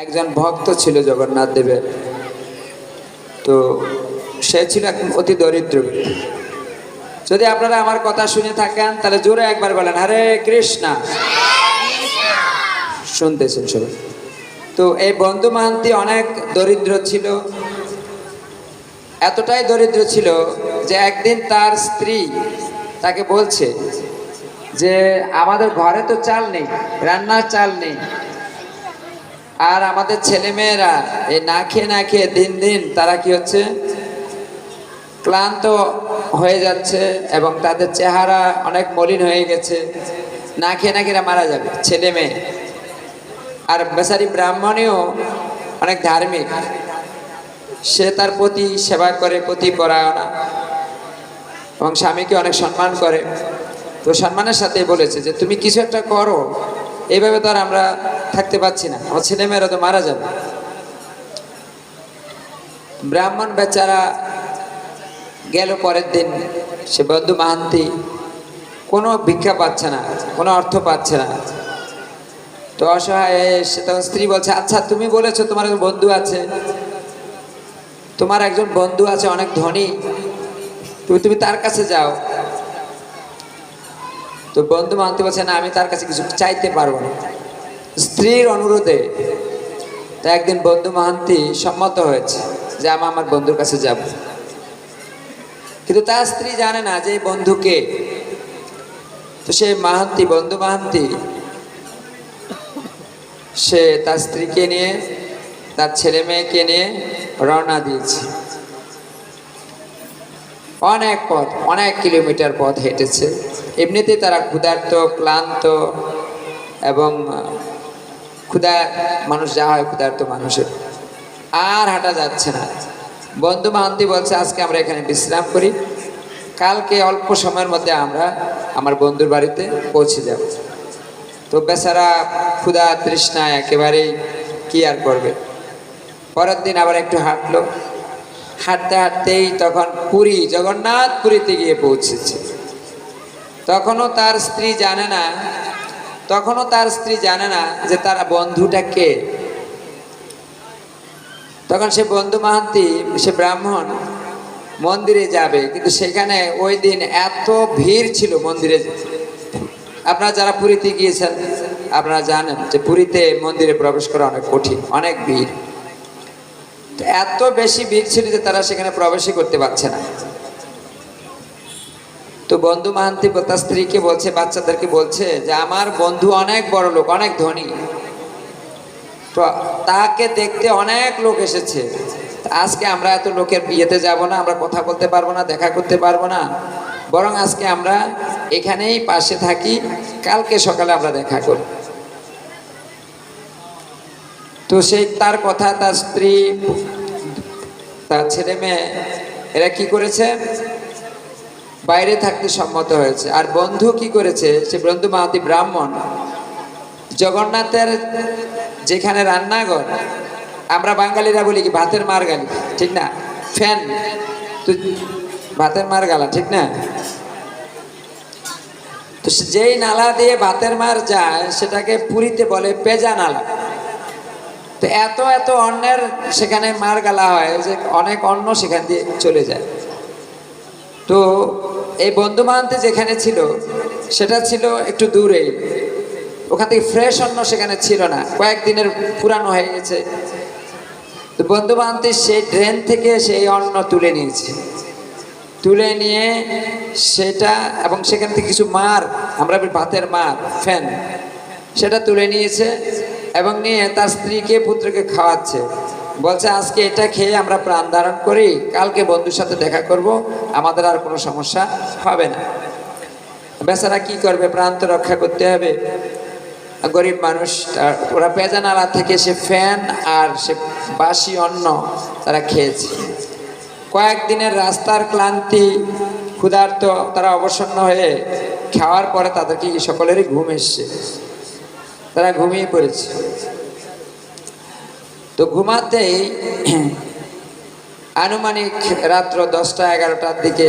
একজন ভক্ত ছিল জগন্নাথ দেবের। তো সে ছিল এক অতি দরিদ্র ব্যক্তি। যদি আপনারা আমার কথা শুনে থাকেন তাহলে জোরে একবার বলেন হরে কৃষ্ণা। শুনতেছেন সবাই? তো এই বন্ধু মাহান্তি অনেক দরিদ্র ছিল, এতটাই দরিদ্র ছিল যে একদিন তার স্ত্রী তাকে বলছে যে আমাদের ঘরে তো চাল নেই, রান্নার চাল নেই, আর আমাদের ছেলেমেয়েরা এই না খেয়ে দিন দিন তারা কি হচ্ছে, ক্লান্ত হয়ে যাচ্ছে এবং তাদের চেহারা অনেক মলিন হয়ে গেছে। না খেয়ে মারা যাবে ছেলে মেয়ে। আর বেচারি ব্রাহ্মণীও অনেক ধার্মিক, সে তার প্রতি সেবা করে, প্রতি পরায়ণা এবং স্বামীকে অনেক সম্মান করে। তো সম্মানের সাথে বলেছে যে তুমি কিছু একটা করো, এইভাবে তো আর আমরা থাকতে পারছি না, আমার ছেলেমেয়েরা তো মারা যাবে। ব্রাহ্মণ বেচারা গেল পরের দিন, সে বন্ধু মাহান্তি কোনো ভিক্ষা পাচ্ছে না, কোনো অর্থ পাচ্ছে না। তো অসহায় সে তখন স্ত্রী বলছে আচ্ছা তুমি বলেছো তোমার একজন বন্ধু আছে, তোমার একজন বন্ধু আছে অনেক ধনী, তুমি তার কাছে যাও। তো বন্ধু মাহান্তি বলছে না, আমি তার কাছে কিছু চাইতে পারবো না। স্ত্রীর অনুরোধে তা একদিন বন্ধু মাহান্তি সম্মত হয়েছে যে আমি আমার বন্ধুর কাছে যাব। কিন্তু তার স্ত্রী জানে না যে এই বন্ধুকে। তো সে মাহান্তি, বন্ধু মাহান্তি, সে তার স্ত্রীকে নিয়ে, তার ছেলে মেয়েকে নিয়ে রওনা দিয়েছে। অনেক পথ, অনেক কিলোমিটার পথ হেঁটেছে। এমনিতেই তারা ক্ষুধার্ত, ক্লান্ত এবং ক্ষুধা মানুষ যা হয় ক্ষুধার্ত মানুষের, আর হাঁটা যাচ্ছে না। বন্ধু মাহান্তি বলছে আজকে আমরা এখানে বিশ্রাম করি, কালকে অল্প সময়ের মধ্যে আমরা আমার বন্ধুর বাড়িতে পৌঁছে যাব। তো বেচারা ক্ষুধা তৃষ্ণায় একেবারেই কি আর করবে। পরের দিন আবার একটু হাঁটলো, হাঁটতে হাঁটতেই তখন পুরী, জগন্নাথ পুরীতে গিয়ে পৌঁছেছে। তখনও তার স্ত্রী জানে না যে তার বন্ধুটা কে। তখন সে বন্ধু মাহান্তি, সে ব্রাহ্মণ, মন্দিরে যাবে, কিন্তু সেখানে ওই দিন এত ভিড় ছিল মন্দিরে। আপনারা যারা পুরীতে গিয়েছেন আপনারা জানেন যে পুরীতে মন্দিরে প্রবেশ করা অনেক কঠিন, অনেক ভিড়। এত বেশি ভিড় ছিল যে তারা সেখানে প্রবেশই করতে পারছে না। তো বন্ধু মাহান্তি তার স্ত্রীকে বলছে, বাচ্চাদেরকে বলছে যে আমার বন্ধু অনেক বড় লোক, অনেক ধনী, তো তাকে দেখতে অনেক লোক এসেছে। আজকে আমরা এত লোকের বিয়েতে যাব না, আমরা কথা বলতে পারবো না, দেখা করতে পারবো না, বরং আজকে আমরা এখানেই পাশে থাকি, কালকে সকালে আমরা দেখা করব। তো সেই তার কথা, তার স্ত্রী, তার ছেলে মেয়ে এরা কি করেছে, বাইরে থাকতে সম্মত হয়েছে। আর বন্ধু কি করেছে, সে বন্ধু মাহান্তি ব্রাহ্মণ, জগন্নাথের যেখানে রান্নাঘর, আমরা বাঙালিরা বলি কি ভাতের মার গালি, ঠিক না? ফ্যান তো ভাতের মার গালা, ঠিক না? তো যেই নালা দিয়ে ভাতের মার যায় সেটাকে পুরীতে বলে পেজা নালা। তো এত এত অন্নের সেখানে মার গালা হয় যে অনেক অন্ন সেখান দিয়ে চলে যায়। তো এই বন্ধু মাহান্তি যেখানে ছিল সেটা ছিল একটু দূরে, ওখান থেকে ফ্রেশ অন্ন সেখানে ছিল না, কয়েকদিনের পুরানো হয়ে গেছে। তো বন্ধু মাহান্তি সেই ড্রেন থেকে সেই অন্ন তুলে নিয়েছে, তুলে নিয়ে সেটা এবং সেখান থেকে কিছু মার, আমরা ভাতের মার ফ্যান, সেটা তুলে নিয়েছে এবং নিয়ে তার স্ত্রীকে পুত্রকে খাওয়াচ্ছে। বলছে আজকে এটা খেয়ে আমরা প্রাণ ধারণ করি, কালকে বন্ধুর সাথে দেখা করব, আমাদের আর কোনো সমস্যা হবে না। বেচারা কি করবে, প্রাণ তো রক্ষা করতে হবে, গরিব মানুষ। ওরা পেজা নালা থেকে সে ফ্যান আর সে বাসি অন্ন তারা খেয়েছে। কয়েকদিনের রাস্তার ক্লান্তি, ক্ষুধার্ত, তারা অবসন্ন হয়ে খাওয়ার পরে তাদেরকে সকলেরই ঘুম এসছে, তারা ঘুমিয়ে পড়েছে। তো ঘুমাতেই আনুমানিক রাত্র 10টা-11টার দিকে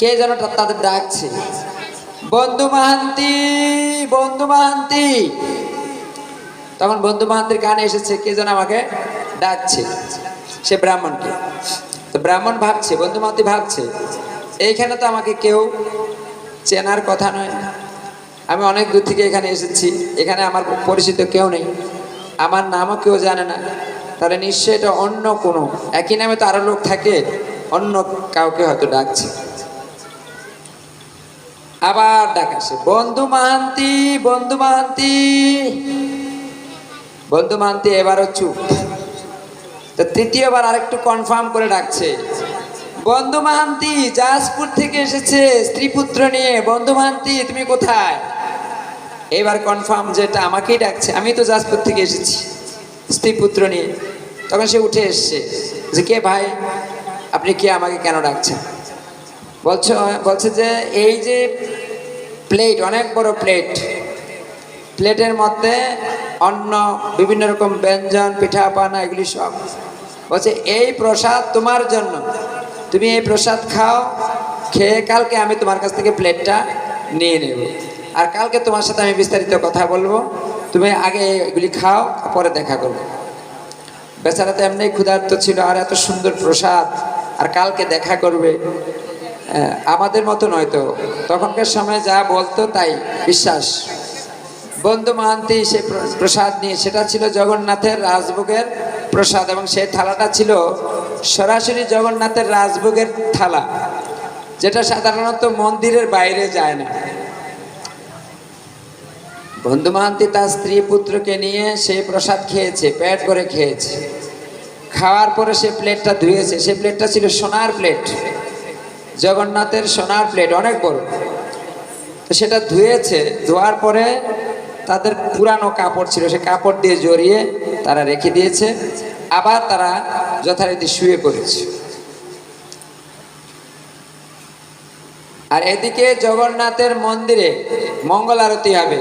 কে যেন তাদের ডাকছে, বন্ধু মাহান্তি, বন্ধু মাহান্তি। তখন বন্ধু মাহান্তির কানে এসেছে কে যেন আমাকে ডাকছে, সে ব্রাহ্মণকে। তো ব্রাহ্মণ ভাবছে, বন্ধু মাহান্তি ভাবছে এইখানে তো আমাকে কেউ চেনার কথা নয়, আমি অনেক দূর থেকে এখানে এসেছি, এখানে আমার পরিচিত কেউ নেই, আমার নামও কেউ জানে না, তাহলে নিশ্চয়ই এটা অন্য কোনো, একই নামে তো আরো লোক থাকে, অন্য কাউকে হয়তো ডাকছে। আবার ডাক আসে, বন্ধু মাহান্তি, বন্ধু মাহান্তি। বন্ধু মাহান্তি এবারও চুপ। তো তৃতীয়বার আরেকটু কনফার্ম করে ডাকছে, বন্ধু মাহান্তি জাজপুর থেকে এসেছে স্ত্রীপুত্র নিয়ে, বন্ধু মাহান্তি তুমি কোথায়? এবার কনফার্ম যেটা আমাকেই ডাকছে, আমি তো জাজপুর থেকে এসেছি স্ত্রীপুত্র নিয়ে। তখন সে উঠে এসছে যে কে ভাই, আপনি কে, আমাকে কেন ডাকছেন? বলছে যে এই যে প্লেট, অনেক বড় প্লেট, প্লেটের মধ্যে অন্ন, বিভিন্ন রকম ব্যঞ্জন, পিঠা পানা, এগুলি সব। বলছে এই প্রসাদ তোমার জন্য, তুমি এই প্রসাদ খাও, খেয়ে কালকে আমি তোমার কাছ থেকে প্লেটটা নিয়ে নেব, আর কালকে তোমার সাথে আমি বিস্তারিত কথা বলবো, তুমি আগে এগুলি খাও, পরে দেখা করবো। বেচারা তো এমনি ক্ষুধার্ত ছিল, আর এত সুন্দর প্রসাদ, আর কালকে দেখা করবে। আমাদের মতো নয়তো, তখনকার সময় যা বলতো তাই বিশ্বাস। বন্ধু মাহান্তি সে প্রসাদ নিয়ে, সেটা ছিল জগন্নাথের রাজভোগের প্রসাদ, এবং সেই থালাটা ছিল সরাসরি জগন্নাথের রাজভোগের থালা, যেটা সাধারণত মন্দিরের বাইরে যায় না। বন্ধু মাহান্তি তার স্ত্রী পুত্রকে নিয়ে সেই প্রসাদ খেয়েছে, পেট করে খেয়েছে। খাওয়ার পরে সে প্লেটটা ধুয়েছে, সে প্লেটটা ছিল সোনার প্লেট, জগন্নাথের সোনার প্লেট, অনেক বড়। তো সেটা ধুয়েছে, ধোয়ার পরে তাদের পুরানো কাপড় ছিল, সে কাপড় দিয়ে জড়িয়ে তারা রেখে দিয়েছে, আবার তারা যথারীতি শুয়ে পড়েছে। আর এদিকে জগন্নাথের মন্দিরে মঙ্গল আরতি হবে,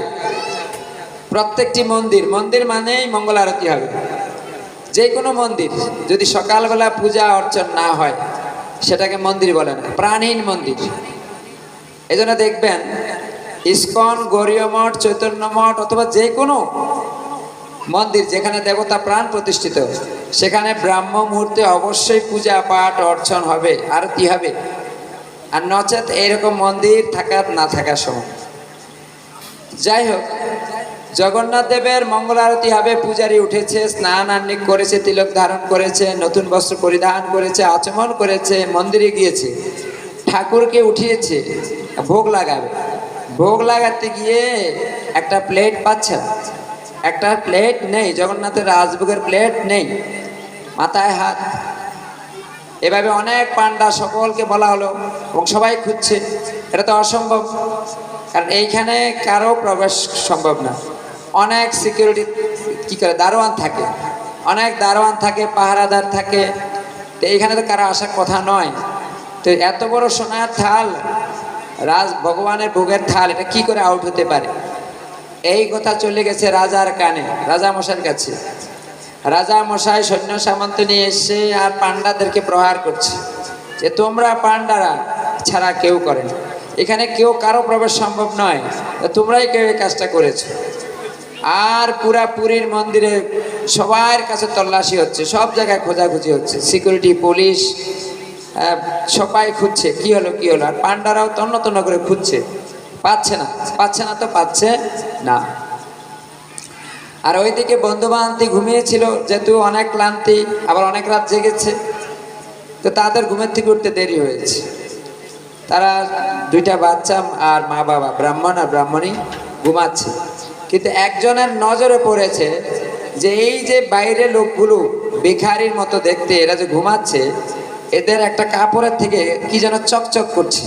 প্রত্যেকটি মন্দির, মন্দির মানেই মঙ্গল আরতি হবে। যে কোনো মন্দির যদি সকালবেলা পূজা অর্চন না হয় সেটাকে মন্দির বলে না, প্রাণহীন মন্দির। এই জন্য দেখবেন ইস্কন, গৌরীয় মঠ, চৈতন্য মঠ, অথবা যে কোনো মন্দির যেখানে দেবতা প্রাণ প্রতিষ্ঠিত, সেখানে ব্রাহ্ম মুহূর্তে অবশ্যই পূজা পাঠ অর্চন হবে, আরতি হবে। আর নচেত এইরকম মন্দির থাকার না থাকার সময়। যাই হোক, জগন্নাথ দেবের মঙ্গল আরতি হবে, পূজারী উঠেছে, স্নান আহ্নিক করেছে, তিলক ধারণ করেছে, নতুন বস্ত্র পরিধান করেছে, আচমন করেছে, মন্দিরে গিয়েছে, ঠাকুরকে উঠিয়েছে, ভোগ লাগাবে। ভোগ লাগাতে গিয়ে একটা প্লেট পাচ্ছে না, একটা প্লেট নেই, জগন্নাথের রাজভোগের প্লেট নেই, মাথায় হাত। এভাবে অনেক পান্ডা, সকলকে বলা হলো, এবং সবাই খুঁজছে। এটা তো অসম্ভব, কারণ এইখানে কারো প্রবেশ সম্ভব না। অনেক সিকিউরিটি কি করে, দারোয়ান থাকে, অনেক দারোয়ান থাকে, পাহারাদার থাকে, তো এইখানে তো কারো আসার কথা নয়। তো এত বড় সোনার থাল, ভগবানের ভোগের থাল, এটা কি করে আউট হতে পারে? এই কথা চলে গেছে রাজার কানে, রাজা মশাইয়ের কাছে। রাজা মশাই সৈন্য সামন্ত নিয়ে এসে আর পান্ডাদেরকে প্রহার করছে যে তোমরা পান্ডারা ছাড়া কেউ করে না, এখানে কেউ কারো প্রবেশ সম্ভব নয়, তোমরাই কেউ এই কাজটা করেছো। আর পুরা পুরীর মন্দিরে সবার কাছে তল্লাশি হচ্ছে, সব জায়গায় খোঁজাখুঁজি হচ্ছে, সিকিউরিটি, পুলিশ, সবাই খুঁজছে কি হলো কি হলো। আর পান্ডারাও তন্ন তন্ন করে খুঁজছে, পাচ্ছে না, পাচ্ছে না তো পাচ্ছে না। আর ওইদিকে বন্ধু মাহান্তি ঘুমিয়েছিল, যেহেতু অনেক ক্লান্তি, আবার অনেক রাত জেগেছে, তো তাদের ঘুমের থেকে উঠতে দেরি হয়েছে। তারা দুইটা বাচ্চা আর মা বাবা, ব্রাহ্মণ আর ব্রাহ্মণী ঘুমাচ্ছে। কিন্তু একজনের নজরে পড়েছে যে এই যে বাইরে লোকগুলো ভিখারির মতো দেখতে, এরা যে ঘুমাচ্ছে, এদের একটা কাপড়ের থেকে কি যেন চকচক করছে।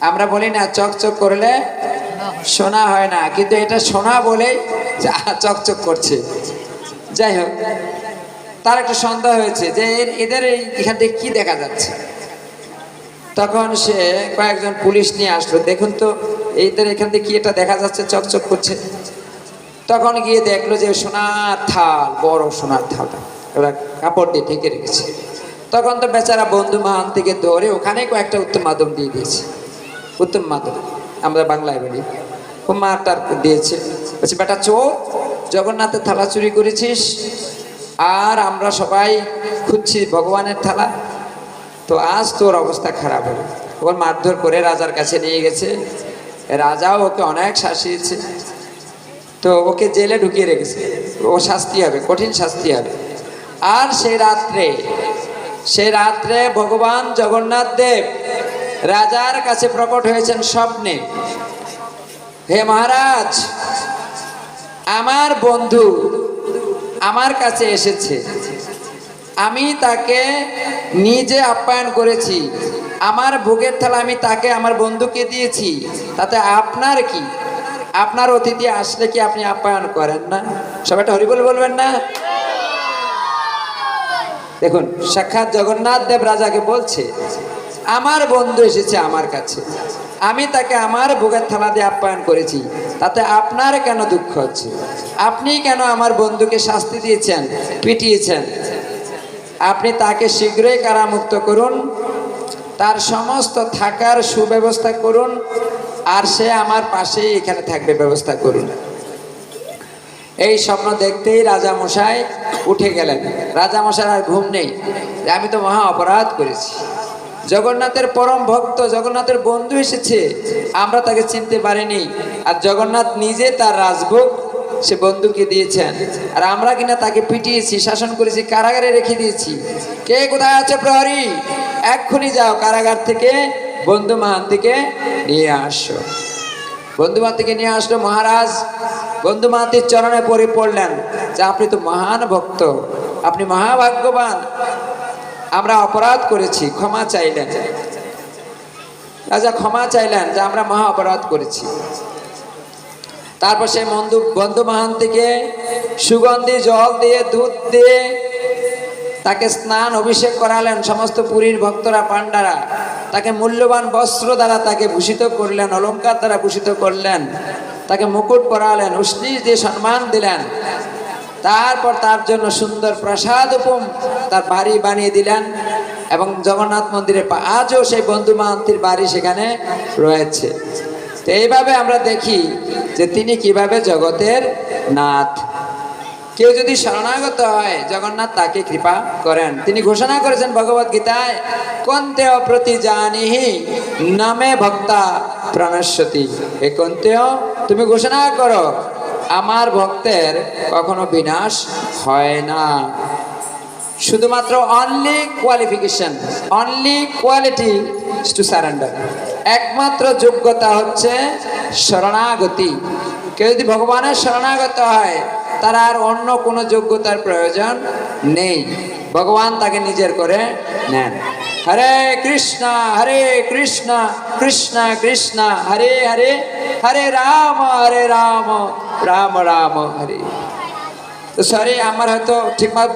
আমরা বলি না চকচক করলে সোনা হয় না, কিন্তু এটা সোনা বলেই চকচক করছে। যাই হোক, তার একটা সন্দেহ হয়েছে যে এদের এখান থেকে কি দেখা যাচ্ছে। তখন সে কয়েকজন পুলিশ নিয়ে আসলো, দেখুন তো এইদের এখান থেকে কি এটা দেখা যাচ্ছে চকচক করছে। তখন গিয়ে দেখলো যে সোনার থাল, বড় সোনার থালটা ওরা কাপড় দিয়ে ঢেকে রেখেছে। তখন তো বেচারা বন্ধু মাহান্তিকে ধরে ওখানে কয়েকটা উত্তম মাধ্যম দিয়ে দিয়েছে। উত্তম মাধ্যম আমরা বাংলায় বলি, মারটার দিয়েছে, বলছে বেটা চোর, জগন্নাথের থালা চুরি করেছিস, আর আমরা সবাই খুঁজছি ভগবানের থালা, তো আজ তোর অবস্থা খারাপ হবে। ওর মারধর করে রাজার কাছে নিয়ে গেছে, রাজাও ওকে অনেক শাসিয়েছে, তো ওকে জেলে ঢুকিয়ে রেখেছে। ও শাস্তি হবে, কঠিন শাস্তি হবে। আর সেই রাত্রে ভগবান জগন্নাথ দেব রাজার কাছে প্রকট হয়েছেন স্বপ্নে। হে মহারাজ, আমার বন্ধু আমার কাছে এসেছে, আমি তাকে নিজে আপ্যায়ন করেছি, আমার ভোগের থালা আমি তাকে আমার বন্ধুকে দিয়েছি, তাতে আপনার কি? আপনার অতিথি আসলে কি আপনি আপ্যায়ন করেন না? সবাইটা হরিবল বলবেন না? দেখুন, সাক্ষাৎ জগন্নাথ দেব রাজাকে বলছে, আমার বন্ধু এসেছে আমার কাছে, আমি তাকে আমার ভোগের থালা দিয়ে আপ্যায়ন করেছি, তাতে আপনার কেন দুঃখ হচ্ছে? আপনি কেন আমার বন্ধুকে শাস্তি দিয়েছেন, পিটিয়েছেন? আপনি তাকে শীঘ্রই কারামুক্ত করুন, তার সমস্ত থাকার সুব্যবস্থা করুন, আর সে আমার পাশেই এখানে থাকবে, ব্যবস্থা করুন। এই স্বপ্ন দেখতেই রাজামশাই উঠে গেলেন। রাজামশাই আর ঘুম নেই, আমি তো মহা অপরাধ করেছি, জগন্নাথের পরম ভক্ত, জগন্নাথের বন্ধু এসেছে, আমরা তাকে চিনতে পারিনি, আর জগন্নাথ নিজে তার রাজভোগ সে বন্ধুকে দিয়েছেন, আর আমরা কিনা তাকে পিটিয়েছি, শাসন করেছি, কারাগারে রেখে দিয়েছি। কে কোথায় আছে প্রহরী? এক্ষুনি যাও, কারাগার থেকে বন্ধু মাহান্তিকে নিয়ে আসো। বন্ধু মাহান্তিকে নিয়ে আসলো। মহারাজ বন্ধু মাহান্তির চরণে পড়ে পড়লেন যে আপনি তো মহান ভক্ত, আপনি মহাভাগ্যবান, আমরা অপরাধ করেছি, ক্ষমা চাইলেন। রাজা ক্ষমা চাইলেন যে আমরা মহা অপরাধ করেছি। তারপর সেই বন্ধু মাহান্তিকে সুগন্ধি জল দিয়ে, দুধ দিয়ে তাকে স্নান অভিষেক করালেন। সমস্ত পুরীর ভক্তরা, পাণ্ডারা তাকে মূল্যবান বস্ত্র দ্বারা তাকে ভূষিত করলেন, অলঙ্কার দ্বারা ভূষিত করলেন, তাকে মুকুট পরালেন, উষ্ণীষ দিয়ে সম্মান দিলেন। তারপর তার জন্য সুন্দর প্রাসাদ উপম তার বাড়ি বানিয়ে দিলেন, এবং জগন্নাথ মন্দিরে আজও সেই বন্ধু মাহান্তির বাড়ি সেখানে রয়েছে। তো এইভাবে আমরা দেখি যে তিনি কিভাবে জগতের নাথ। কেউ যদি শরণাগত হয়, জগন্নাথ তাকে কৃপা করেন। তিনি ঘোষণা করেছেন ভগবত গীতায়, কন্তেয় প্রতি জানিহি নামে ভক্তা প্রাণস্বতী। হে কন্তেয়, তুমি ঘোষণা করো আমার ভক্তের কখনো বিনাশ হয় না। শুধুমাত্র only qualification, only quality to surrender, একমাত্র যোগ্যতা হচ্ছে শরণাগতি। কেউ যদি ভগবানের শরণাগত হয়, তার আর অন্য কোনো যোগ্যতার প্রয়োজন নেই, ভগবান তাকে নিজের করে নেন। হরে কৃষ্ণ কৃষ্ণ কৃষ্ণ হরে হরে, হরে রাম রাম রাম হরে। তো সরি, আমার হয়তো ঠিকমতো